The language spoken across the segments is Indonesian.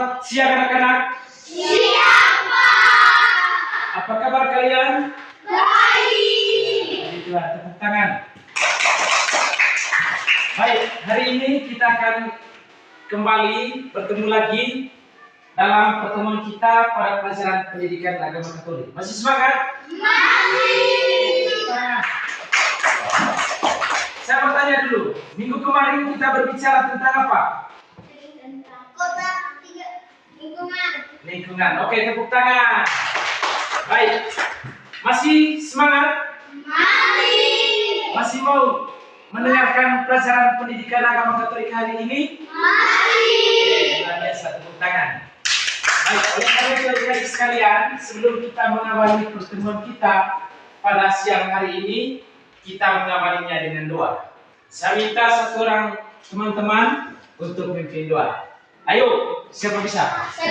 Selamat siang anak-anak. Siang, Pak. Apa kabar kalian? Baik. Itulah, tepuk tangan. Baik, hari ini kita akan kembali bertemu lagi dalam pertemuan kita pada pelajaran pendidikan agama Katolik. Masih semangat? Masih. Saya mau tanya dulu, minggu kemarin kita berbicara tentang apa? Kota lingkungan. Lingkungan. Oke, tepuk tangan. Baik, masih semangat? Masih mau mendengarkan pelajaran pendidikan agama Katolik hari ini? Masih. Luar biasa, tepuk tangan. Baik, oleh karena itu adik-adik sekalian, sebelum kita mengawali pertemuan kita pada siang hari ini, kita mengawalinya dengan doa. Saya minta satu orang teman-teman untuk memimpin doa. Ayo, siapa bisa? Oke,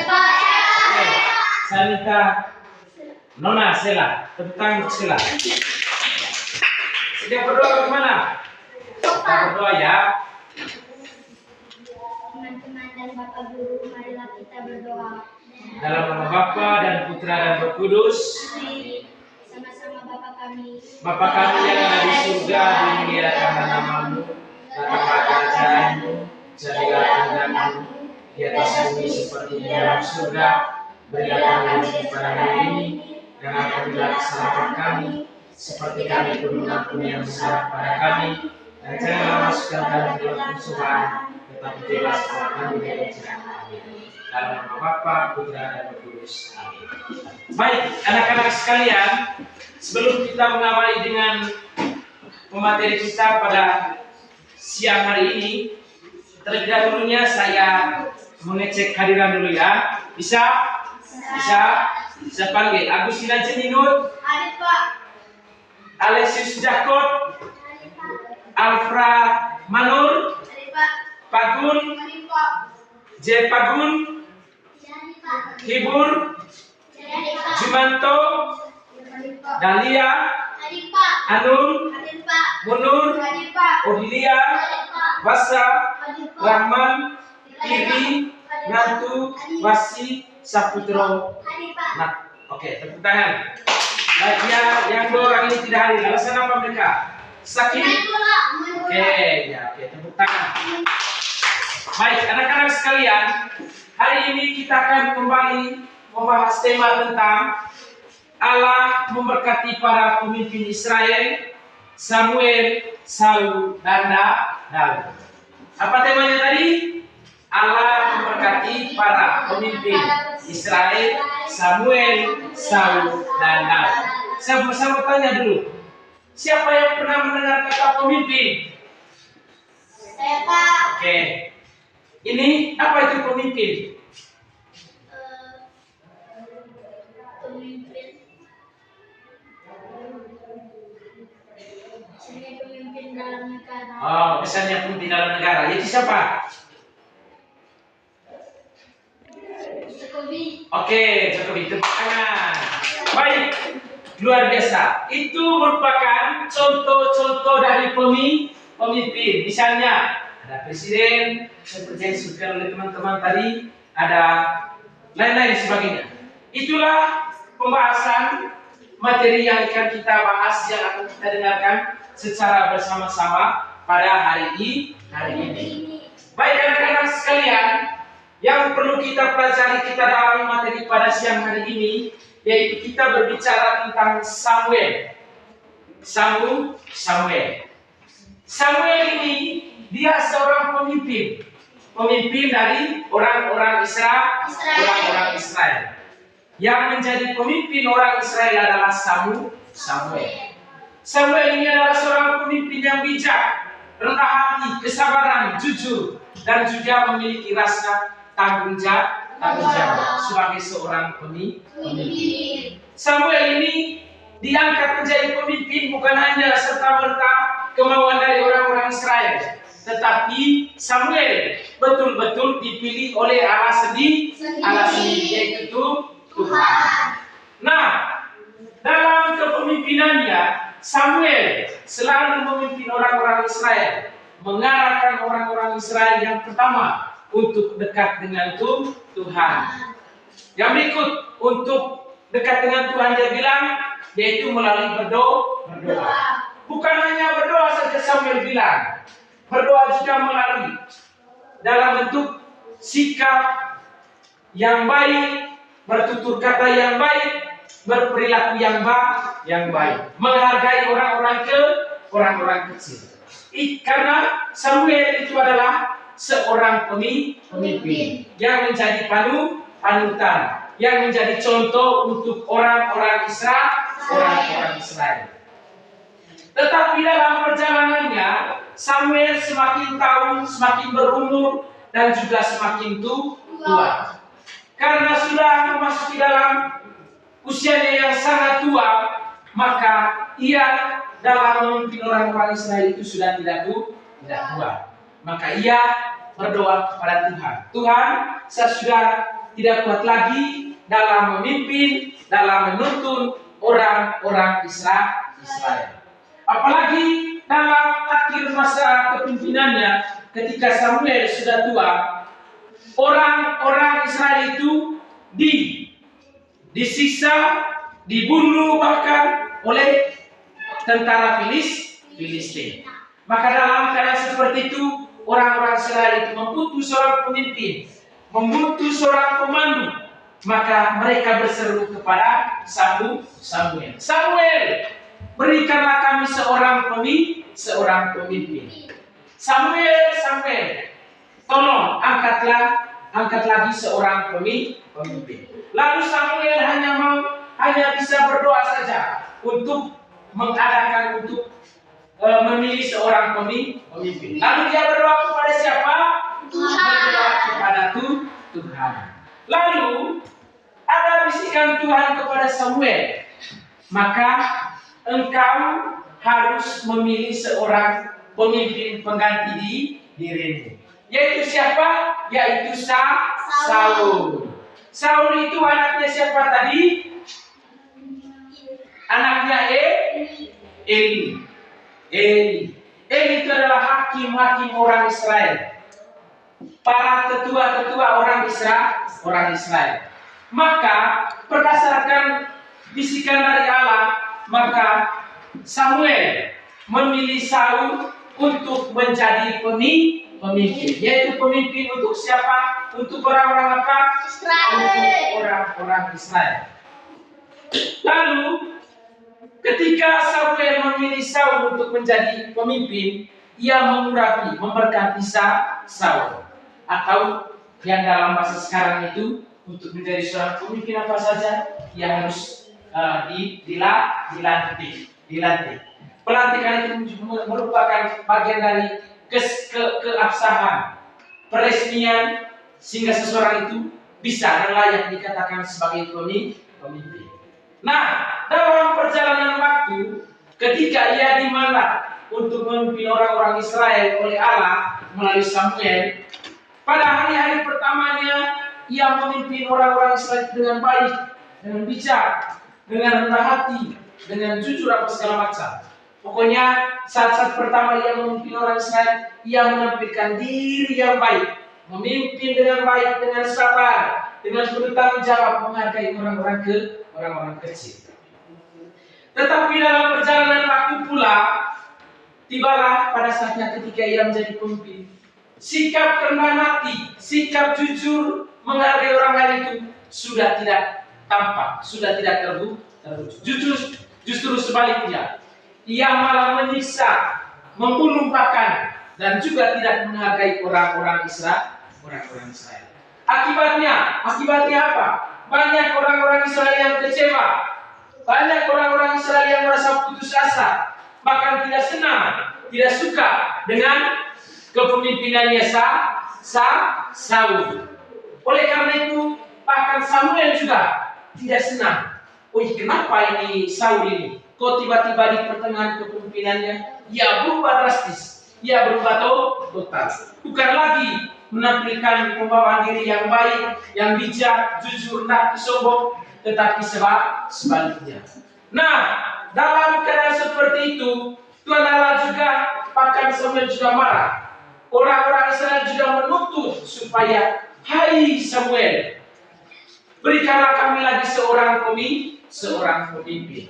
saya minta Nona Sela, tepuk tangan untuk Sela. Setiap berdoa bagaimana? Kita berdoa ya. Teman-teman dan Bapak Guru, marilah kita berdoa. Dalam nama Bapa dan Putra dan Roh Kudus. Sama-sama Bapa kami. Bapa kami yang ada di surga, dimuliakanlah namamu, datanglah kerajaanmu, jadilah kehendakmu di atas bumi seperti di dalam surga. Berilah kami rezeki pada hari ini, dan ampunilah kesalahan kami, seperti kami pun mengampuni yang bersalah pada kami, dan janganlah masukkan kami ke dalam pencobaan, tetapi bebaskanlah kami dari jahat. Dalam nama Bapa, Putra dan Roh Kudus. Amin. Baik, anak-anak sekalian, sebelum kita mengawali dengan pemateri kita pada siang hari ini, terlebih dahulunya saya mengecek hadiran dulu ya. Bisa? Bisa? Bisa panggil Agustina Jeninut, Hadir, Pak. Alexis Jakot, Alfra Manur, Hadir, Pak. Pagun, Hadir, Pak. J. Pagun, Hadir, Pak. Hibur, Hadir, Pak. Jumanto, Hadir, Pak. Dahlia, Hadir, Pak. Anun, Hadir, Pak. Munur, Hadir, Pak. Odilia, Hadir, Pak. Wasa, Hadir, Pak. Rahman, Iri, Nantu, Wasi, Saputro. Hadir, Pak. Nah, oke, tepuk tangan. Baik, ya, yang dua orang ini tidak hadir. Alasan apa mereka? Sakit? Oke, ya, oke, tepuk tangan. Baik, anak-anak sekalian, hari ini kita akan kembali membahas tema tentang Allah memberkati para pemimpin Israel, Samuel, Saul, dan Daud. Apa temanya tadi? Allah memberkati para pemimpin Israel, Samuel, Saul, dan Daud. Saya mau tanya dulu, siapa yang pernah mendengar kata pemimpin? Saya, Pak. Oke, ini apa itu pemimpin? Pemimpin. Saya pemimpin dalam negara. Oh, misalnya pemimpin dalam negara. Itu siapa? Jokowi. Oke, Jokowi, tepuk tangan. Baik, luar biasa. Itu merupakan contoh-contoh dari pemimpin. Misalnya, ada presiden, seperti yang disebutkan oleh teman-teman tadi, ada lain-lain sebagainya. Itulah pembahasan materi yang akan kita bahas, yang akan kita dengarkan secara bersama-sama pada hari ini. Baik anak-anak sekalian, yang perlu kita pelajari, kita dalami materi pada siang hari ini, yaitu kita berbicara tentang Samuel. Samuel ini dia seorang pemimpin dari orang-orang Israel. Yang menjadi pemimpin orang Israel adalah Samuel. Samuel ini adalah seorang pemimpin yang bijak, rendah hati, kesabaran, jujur, dan juga memiliki rasa tanggung jawab sebagai seorang pemimpin. Samuel ini diangkat menjadi pemimpin bukan hanya serta-merta kemauan dari orang-orang Israel, tetapi Samuel betul-betul dipilih oleh Allah sendiri, yaitu Tuhan. Nah, dalam kepemimpinannya Samuel selalu memimpin orang-orang Israel, mengarahkan orang-orang Israel yang pertama untuk dekat dengan Tuhan. Yang berikut untuk dekat dengan Tuhan dia bilang, yaitu melalui berdoa. Bukan hanya berdoa saja Samuel bilang, berdoa juga melalui dalam bentuk sikap yang baik, bertutur kata yang baik, berperilaku yang baik, menghargai orang-orang kecil. Karena Samuel itu adalah seorang pemimpin yang menjadi panutan, yang menjadi contoh untuk orang-orang Israel. Tetapi dalam perjalanannya Samuel semakin tahun semakin berumur dan juga semakin tua. Karena sudah memasuki dalam usianya yang sangat tua, maka ia dalam memimpin orang-orang Israel itu sudah tidak kuat. Maka ia berdoa kepada Tuhan. Tuhan, saya sudah tidak kuat lagi dalam memimpin, dalam menuntun orang-orang Israel. Apalagi dalam akhir masa kepemimpinannya, ketika Samuel sudah tua, orang-orang Israel itu disiksa, dibunuh bahkan oleh tentara Filistin. Maka dalam keadaan seperti itu, orang-orang Israel itu membutuh seorang pemimpin, membutuh seorang pemandu. Maka mereka berseru kepada Samuel. Samuel, berikanlah kami seorang pemimpin. Samuel, tolong angkat lagi seorang pemimpin. Lalu Samuel hanya bisa berdoa saja untuk mengadakan memilih seorang pemimpin. Lalu dia berdoa kepada siapa? Tuhan. Berdoa kepada Tuhan. Lalu ada bisikan Tuhan kepada Samuel, maka engkau harus memilih seorang pemimpin pengganti di dirimu. Yaitu siapa? Yaitu Saul. Saul itu anaknya siapa tadi? Anaknya Eli. Eli itu adalah hakim-hakim orang Israel, para tetua-tetua orang Israel. Maka berdasarkan bisikan dari Allah, maka Samuel memilih Saul untuk menjadi pemimpin. Yaitu pemimpin untuk siapa? Untuk orang-orang apa? Israel. Untuk orang-orang Israel. Lalu ketika Samuel memilih Saul untuk menjadi pemimpin, ia memberkati Saul. Atau yang dalam bahasa sekarang itu, untuk menjadi seorang pemimpin apa saja, ia harus dilantik. Pelantikan itu merupakan bagian dari keabsahan, peresmian, sehingga seseorang itu bisa dan layak dikatakan sebagai pemimpin. Nah, dalam perjalanan waktu, ketika ia dimandat untuk memimpin orang-orang Israel oleh Allah melalui Samuel, pada hari-hari pertamanya ia memimpin orang-orang Israel dengan baik, dengan bijak, dengan rendah hati, dengan jujur apa segala macam. Pokoknya saat-saat pertama ia memimpin orang Israel, ia menampilkan diri yang baik, memimpin dengan baik, dengan sabar, dengan bertanggung jawab, menghargai orang-orang kecil. Tetapi dalam perjalanan waktu pula, tibalah pada saatnya ketika ia menjadi pemimpin, sikap rendah hati, sikap jujur, menghargai orang lain itu sudah tidak tampak, sudah tidak terwujud. Justru sebaliknya, ia malah menyiksa, membunuh bahkan, dan juga tidak menghargai orang-orang Israel. Akibatnya apa? Banyak orang-orang Israel yang kecewa, banyak orang-orang Israel yang merasa putus asa, bahkan tidak senang, tidak suka dengan kepemimpinannya Saul. Oleh karena itu, bahkan Samuel juga tidak senang. Kenapa ini Saul ini? Kok tiba-tiba di pertengahan kepemimpinannya, ia berubah drastis, ia berubah total. Bukan lagi menampilkan pembawaan diri yang baik, yang bijak, jujur, tak sombong, tetapi sebaliknya. Nah, dalam keadaan seperti itu, Tuhan Allah juga, bahkan Samuel juga marah. orang-orang Israel juga menuntut supaya, hai Samuel, berikanlah kami lagi seorang pemimpin.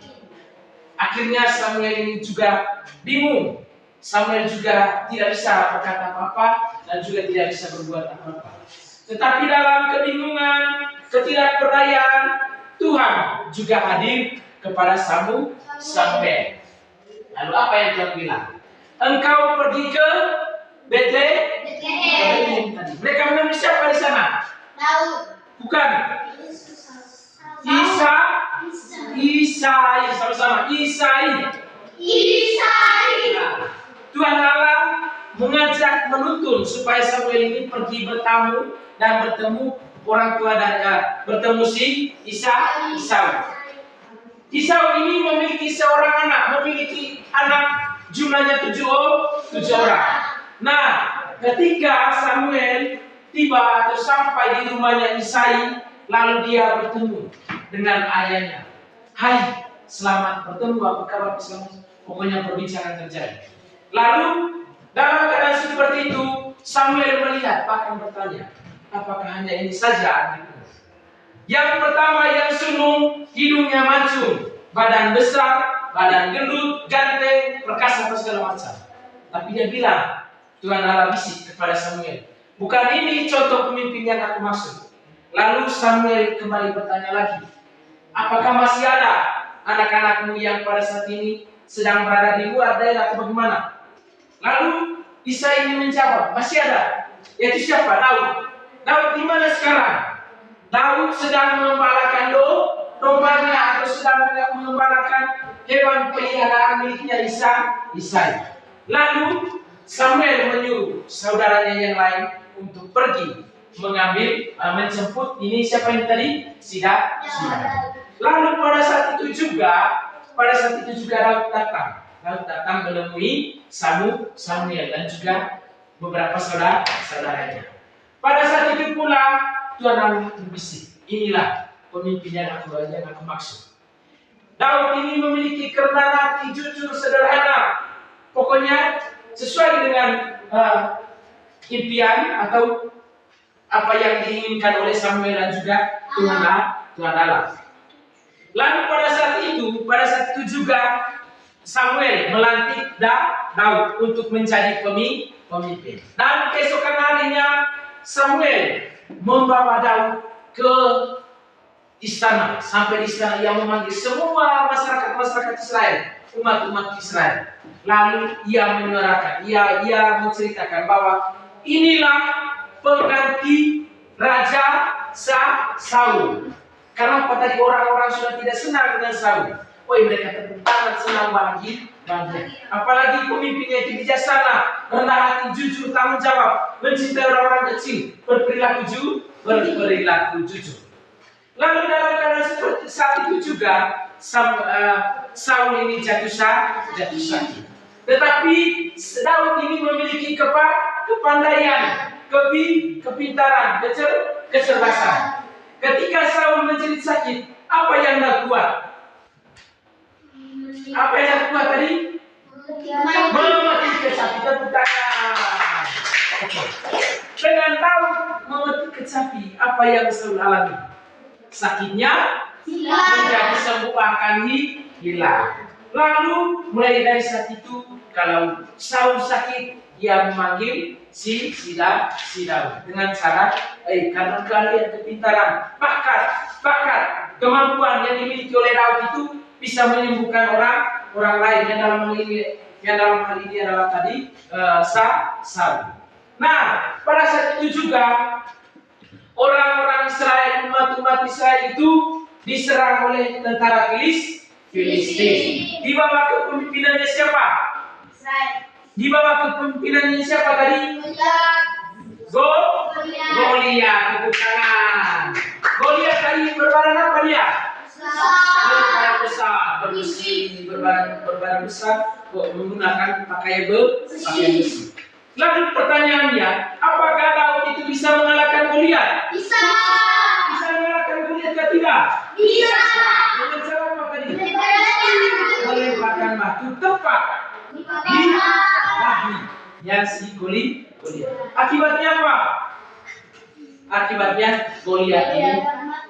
Akhirnya Samuel ini juga bingung. Samuel juga tidak bisa berkata apa-apa dan juga tidak bisa berbuat apa-apa. Tetapi dalam kebingungan, ketidakberdayaan, Tuhan juga hadir kepada Samuel. Lalu apa yang Tuhan bilang? Engkau pergi ke Betlehem. Mereka menemui siapa di sana? Daud. Bukan. Isai, sama-sama. Isai. Nah, Tuhan Allah mengajak, menuntun supaya Samuel ini pergi bertamu dan bertemu orang tua dan bertemu si Isau. Isau ini memiliki seorang anak, jumlahnya 7 orang. Nah, ketika Samuel tiba atau sampai di rumahnya Isai, lalu dia bertemu dengan ayahnya. Hai, selamat bertemu, apa kabar? Selamat. Pokoknya perbicaraan terjadi. Lalu dalam keadaan seperti itu, Samuel melihat, bahkan bertanya, apakah hanya ini saja anakku? Yang pertama yang sulung, hidungnya mancung, badan besar, badan gendut, ganteng, perkasa atau segala macam. Tapi dia bilang, Tuhan Allah bisik kepada Samuel, bukan ini contoh pemimpin yang aku maksud. Lalu Samuel kembali bertanya lagi, apakah masih ada anak-anakmu yang pada saat ini sedang berada di luar daerah atau bagaimana? Lalu Isai ini menjawab, masih ada. Yaitu siapa? Daud. Daud di mana sekarang? Daud sedang mengembalakan dombanya atau sedang mengembalakan hewan peliharaan miliknya Isai. Lalu Samuel menyuruh saudaranya yang lain untuk pergi menjemput ini siapa yang tadi? Sida. Lalu pada saat itu juga Daud datang menemui Samuel dan juga beberapa saudaranya. Pada saat itu pula Tuhan Allah berbisik, inilah pemimpin yang aku maksud. Daud ini memiliki kerendahan hati, jujur, sederhana. Pokoknya sesuai dengan impian atau apa yang diinginkan oleh Samuel dan juga Tuhan Allah. Lalu pada saat itu juga Samuel melantik Daud untuk menjadi pemimpin. Dan keesokan harinya Samuel membawa Daud ke istana. Sampai di istana ia memanggil semua masyarakat Israel, umat Israel. Lalu ia menyuarakan, ia menceritakan bahwa inilah pengganti Raja Saul. Karena tadi orang-orang sudah tidak senang dengan Saul. Mereka tepuk tangan, senang, bahagia. Apalagi pemimpinnya itu bijaksana, rendah hati, jujur, tanggung jawab, mencintai orang-orang kecil, berperilaku jujur. Lalu dalam keadaan seperti saat itu juga Saul ini jatuh sakit. Tetapi Daud ini memiliki kepandaian, kepintaran, kecerdasan. Ketika Saul menjerit sakit, apa yang dia buat? Apa yang dia buat tadi? Memetik kecapi. Tepuk tangan. Dengan Daud memetik kecapi, apa yang Saul alami? Sakitnya menjadi sembuh, akan hilang. Lalu mulai dari saat itu, kalau Saul sakit, dia memanggil si Daud dengan cara karena keahlian, kepintaran, bakat, kemampuan yang dimiliki oleh Daud itu bisa menyembuhkan orang lain yang dalam hal ini adalah tadi Saul. Nah, pada saat itu juga orang-orang Israel, umat Israel itu diserang oleh tentara Filistin. Di bawah kepemimpinannya siapa? Di bawah kepemimpinannya siapa tadi? Goliat. Tepuk tangan. Goliat tadi berbadan apa dia? Berbadan besar, berbesi, berbadan besar, menggunakan pakaian besi. Lalu pertanyaannya, apakah Daud itu bisa mengalahkan Goliat? Bisa mengalahkan Goliat atau tidak? Bisa. Dengan cara apa tadi? Melemparkan batu tepat di dahi yang si Goliat. Akibatnya apa? Akibatnya Goliat ini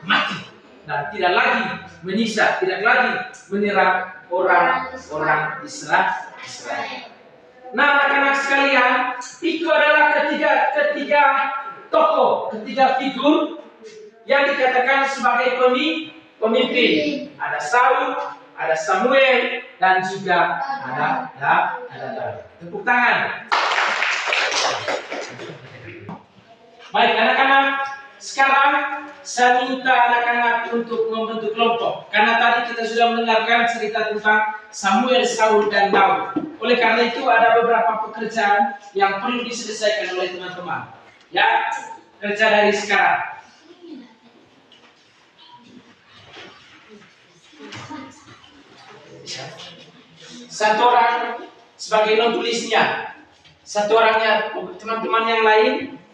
mati dan tidak lagi menyisa, tidak lagi menyerang orang Israel. Nah, anak-anak sekalian, itu adalah ketiga tokoh, ketiga figur yang dikatakan sebagai pemimpin. Ada Saul, ada Samuel, dan juga ada Daud. Tepuk tangan. Baik, anak-anak, sekarang saya minta anak-anak untuk membentuk kelompok. Karena tadi kita sudah mendengarkan cerita tentang Samuel, Saul, dan Daud. Oleh karena itu ada beberapa pekerjaan yang perlu diselesaikan oleh teman-teman. Ya, kerja dari sekarang. Satu orang sebagai non-tulisnya, satu orangnya teman-teman yang lain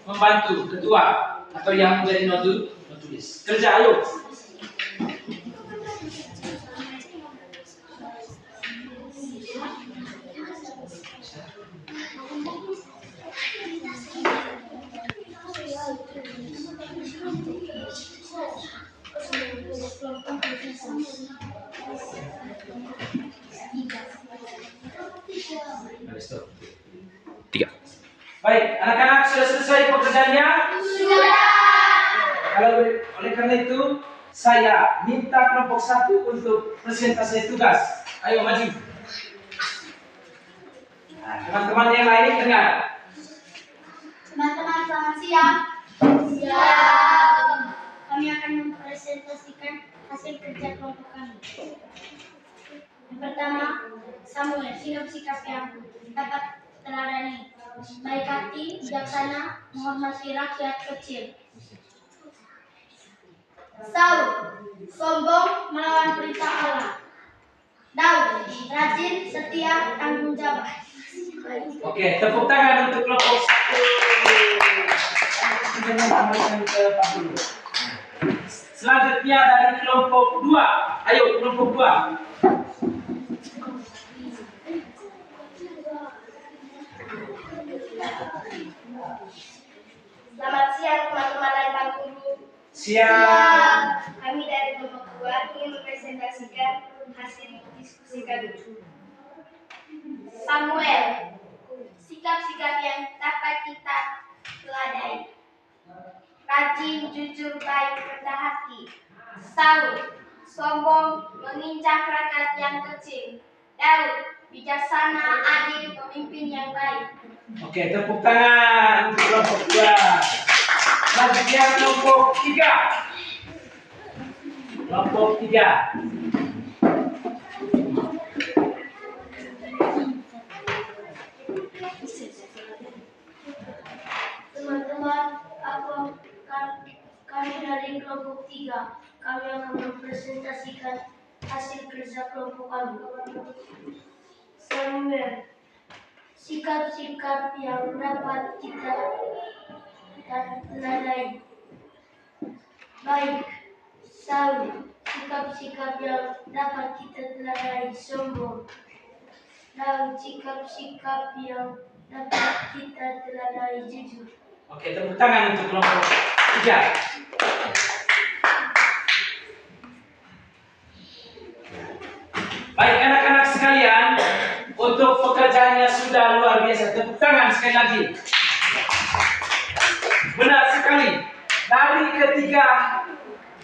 membantu ketua atau yang menjadi non-tulis. Kerja, ayo. Baik, anak-anak sudah selesai pekerjaannya? Sudah. Kalau oleh karena itu, saya minta kelompok 1 untuk presentasi tugas. Ayo maju. Nah, teman-teman yang lain dengar. Teman-teman selamat siang. Siang. Kami akan mempresentasikan hasil kerja kelompok kami. Yang pertama, Samuel, sikap-sikap yang dapat teladani, baik hati, bijaksana, menghormati rakyat kecil. Saul, sombong, melawan perintah Allah. Daud, rajin, setia, tanggung jawab. Oke, tepuk tangan untuk kelompok 1. Kita kembalikan ke Pak Guru. Selanjutnya dari kelompok 2. Ayo, kelompok 2. Selamat siang teman-teman dan Pak Guru. Siang. Kami dari kelompok 2 ingin mempresentasikan hasil diskusi kami. Samuel, sikap-sikap yang dapat kita teladani, rajin, jujur, baik, rendah hati. Saul, sombong, menginjak rakyat yang kecil. Daud, bijaksana, adil, pemimpin yang baik. Oke, tepuk tangan untuk kelompok 2. Selanjutnya kelompok 3. Kelompok 3. Teman-teman, kami dari kelompok 3. Kami akan mempresentasikan hasil kerja kelompok kami. Samuel, sikap-sikap yang dapat kita teladani, baik. Saul, sikap-sikap yang dapat kita teladani, sombong. Daud, sikap-sikap yang dapat kita teladani, jujur. Oke, tepuk tangan untuk kelompok 3. Baik anak-anak sekalian, untuk pekerjaannya sudah luar biasa. Tepuk tangan sekali lagi. Benar sekali. Dari ketiga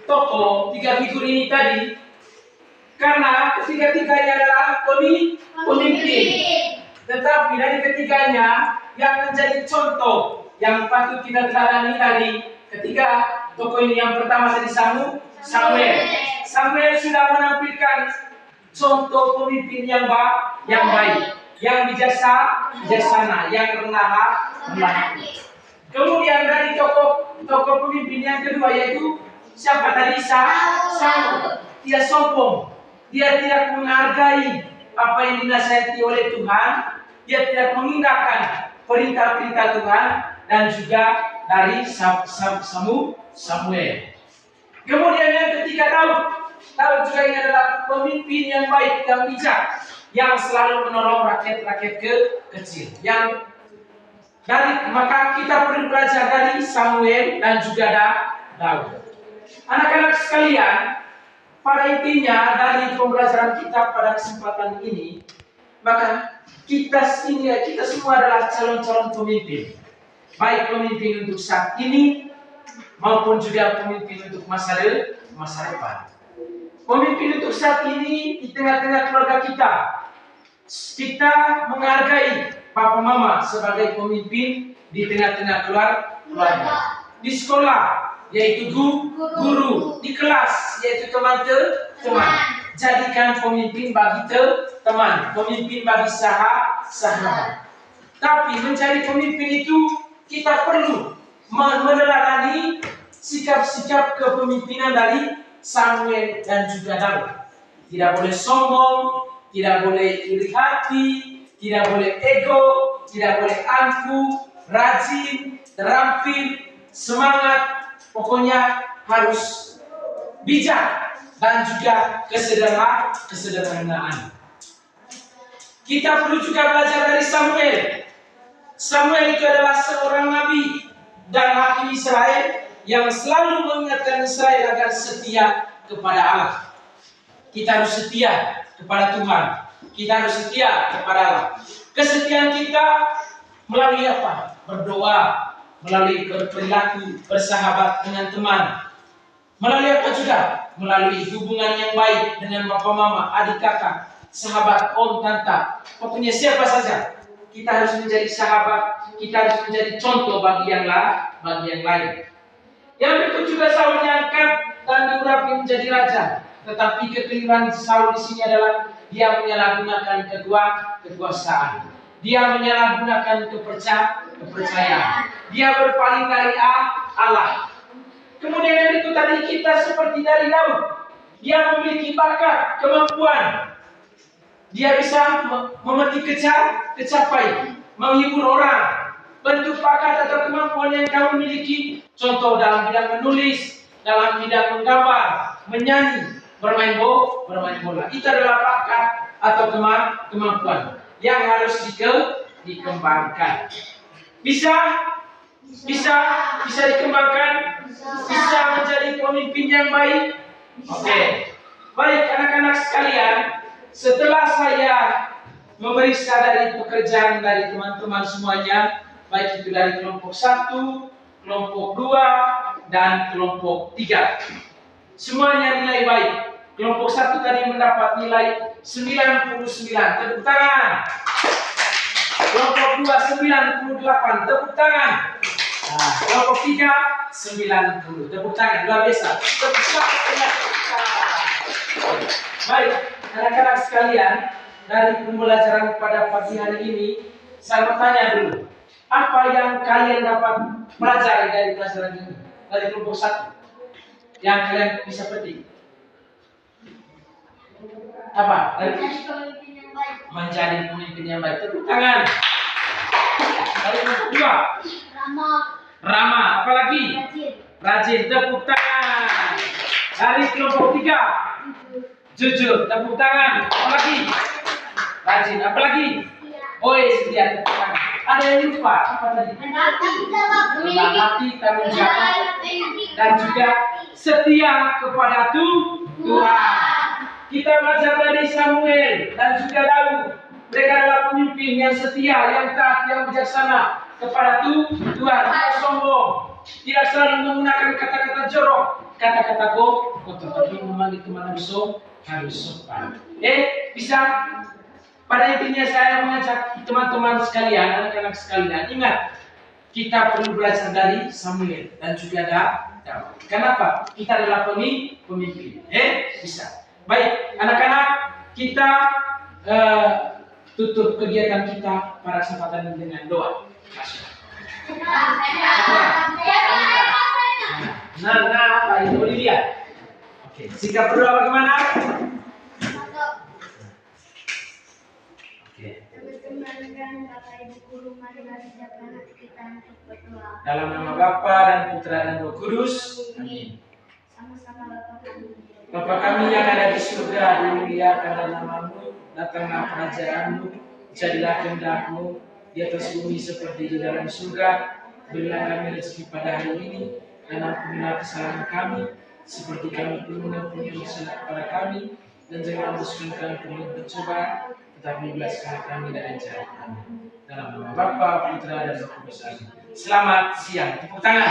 tokoh, 3 figur ini tadi, karena ketiga-tiganya adalah pemimpin. Tetapi dari ketiganya yang menjadi contoh yang patut kita teladani dari ketiga tokoh ini, yang pertama tadi Samuel. Samuel sudah menampilkan contoh pemimpin yang baik, yang bijaksana, yang rendah hati. Kemudian dari tokoh pemimpin yang kedua yaitu siapa tadi? Saul. Dia sombong, dia tidak menghargai apa yang dinasihati oleh Tuhan, dia tidak mengindahkan perintah-perintah Tuhan, dan juga dari Samuel. Kemudian yang ketiga Daud juga ini adalah pemimpin yang baik dan bijak, yang selalu menolong rakyat-rakyat kecil, yang Maka kita perlu belajar dari Samuel dan juga Daud. Anak-anak sekalian, pada intinya dari pembelajaran kita pada kesempatan ini, maka kita semua adalah calon-calon pemimpin. Baik pemimpin untuk saat ini maupun juga pemimpin untuk masa depan. Pemimpin untuk saat ini di tengah-tengah keluarga kita. Kita menghargai papa mama sebagai pemimpin di tengah-tengah keluarga. Di sekolah yaitu guru, di kelas yaitu teman-teman. Jadikan pemimpin bagi teman, pemimpin bagi sahabat. Tapi menjadi pemimpin itu kita perlu meneladani sikap-sikap kepemimpinan dari Samuel dan juga Daud. Tidak boleh sombong, tidak boleh iri hati, tidak boleh ego, tidak boleh angkuh, rajin, terampil, semangat, pokoknya harus bijak dan juga kesederhanaan. Kita perlu juga belajar dari Samuel. Samuel itu adalah seorang nabi dan hakim Israel yang selalu mengingatkan Israel agar setia kepada Allah. Kita harus setia kepada Tuhan. Kita harus setia kepada Allah. Kesetiaan kita melalui apa? Berdoa, melalui perilaku bersahabat dengan teman. Melalui apa juga? Melalui hubungan yang baik dengan bapak mama, adik kakak, sahabat, om, tante. Pokoknya siapa saja. Kita harus menjadi sahabat, kita harus menjadi contoh bagi yang lain. Yang berikut juga Saul diangkat dan diurapi menjadi raja. Tetapi kekeliruan Saul di sini adalah dia menyalahgunakan kekuasaan. Dia menyalahgunakan kepercayaan. Dia berpaling dari Allah. Kemudian yang berikut tadi kita seperti dari Daud. Dia memiliki bakat, kemampuan. Dia bisa memetik kecapai, menghibur orang. Bentuk bakat atau kemampuan yang kamu miliki, contoh dalam bidang menulis, dalam bidang menggambar, menyanyi, bermain bola. Itu adalah bakat atau kemampuan yang harus dikembangkan. Bisa dikembangkan, bisa menjadi pemimpin yang baik. Oke. Baik anak-anak sekalian, setelah saya memeriksa dari pekerjaan dari teman-teman semuanya, baik itu dari kelompok 1, kelompok 2, dan kelompok 3. Semuanya nilai baik. Kelompok 1 tadi mendapat nilai 99. Tepuk tangan. Kelompok 2 98. Tepuk tangan. Nah, kelompok 3 90. Tepuk tangan. Luar biasa. Tepuk tangan. Baik, anak-anak sekalian, dari pembelajaran pada pagi hari ini, saya bertanya dulu, apa yang kalian dapat pelajari dari pelajaran ini? Dari kelompok 1 yang kalian bisa petik? Apa? Menjadi pemimpin yang baik. Tepuk tangan. Dari kelompok 2. Ramah. Apalagi? Rajin. Tepuk tangan. Dari kelompok 3. Jujur. Tepuk tangan. Apalagi? Rajin. Apalagi? Setia. Tepuk tangan. Ada yang lupa? Apa tadi? Rendah hati, tanggung jawab, dan juga setia kepada Tuhan. Kita belajar dari Samuel dan juga Daud. Mereka adalah pemimpin yang setia, yang taat, yang bijaksana kepada Tuhan. Tidak sombong, tidak selalu menggunakan kata-kata jorok, kata-kata kotor, tapi memanggil teman harus sopan. Bisa. Pada intinya saya mengajak teman-teman sekalian, anak-anak sekalian, ingat, kita perlu belajar dari Samuel dan juga Daud. Kenapa? Kita adalah pemimpin. Bisa. Baik, anak-anak, kita tutup kegiatan kita pada kesempatan ini dengan doa. Nah, Pak Olivia. Oke, sikap berdoa bagaimana? Dalam nama Bapa dan Putra dan Roh Kudus. Amin. Bapa kami yang ada di surga, dimuliakanlah namamu, datanglah kerajaanmu, jadilah kehendak-Mu di atas bumi seperti di dalam surga. Berilah kami rezeki pada hari ini, dan ampunilah kesalahan kami, seperti kami pun mengampuni yang bersalah kepada kami, dan jangan masukkan kami ke dalam pencobaan, tetapi bebaskan kami dari jahat. Dalam nama Bapa, Putra, dan Roh Kudus. Amin. Selamat siang, tepuk tangan.